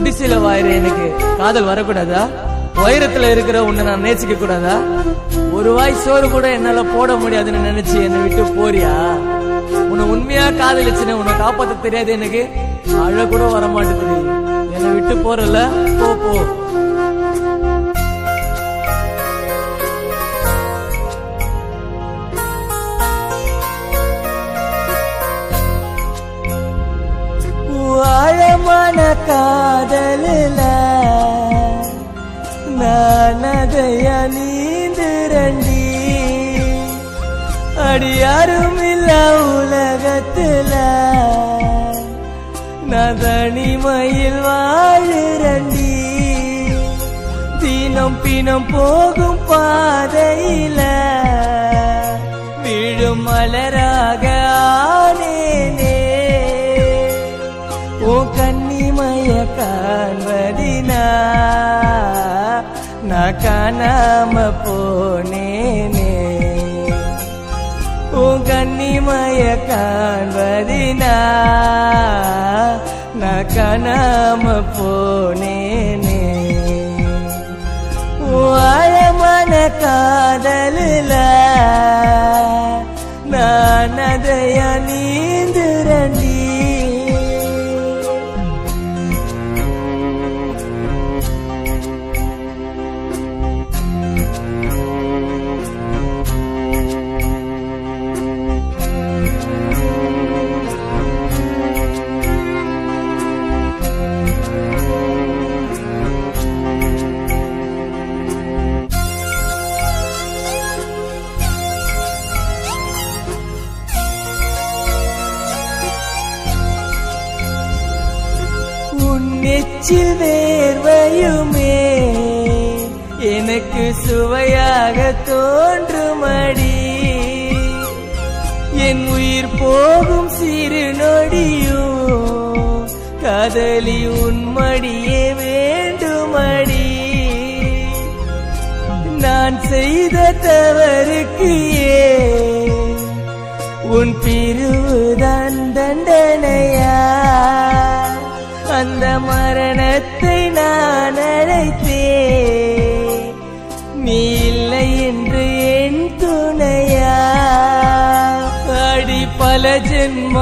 குடிசையில வாயிற எனக்கு காதல் வரக்கூடாதா? உயரத்துல இருக்கிற உன்னை நான் நேசிக்க கூடாதா? ஒரு வாய் சோறு கூட என்னால போட முடியாதுன்னு நினைச்சு என்னை விட்டு போறியா? உன்னை உண்மையா காதலிச்சுன்னு உன்னை காப்பாத்த தெரியாது எனக்கு. அழ கூட வரமாட்டேங்குது. என்னை விட்டு போறல, போ போ. ஆழமான காதலில நான் அதைய நீந்துரண்டி, அடி யாரும் இல்ல உலகத்துல நான் தனிமையில் வாழுரண்டி. தினம் பினம் போகும் பாதையில விழும் மலராக ஆனேனே. ஓ கன்னிமய காண்பதினா நான் காணாம போனேனே. ஓ கன்னிமய காண்பதினா நான் காணாம போனேனே. ஓ ஆழமான காதலில நான் அதைய நீந்துரண்டி. நெச்சில் வேர்வையுமே எனக்கு சுவையாக தோன்றுமடி. என் உயிர் போகும் சிறு நொடியும் காதலி உன்மடியே வேண்டுமடி. நான் செய்த தவறுக்கு உன் பிரிவுதான் தண்டனையா? அந்த மரணத்தை நான் அழைத்தேன், நீ இல்லை என்று என் துணையா? அடி பல ஜென்ம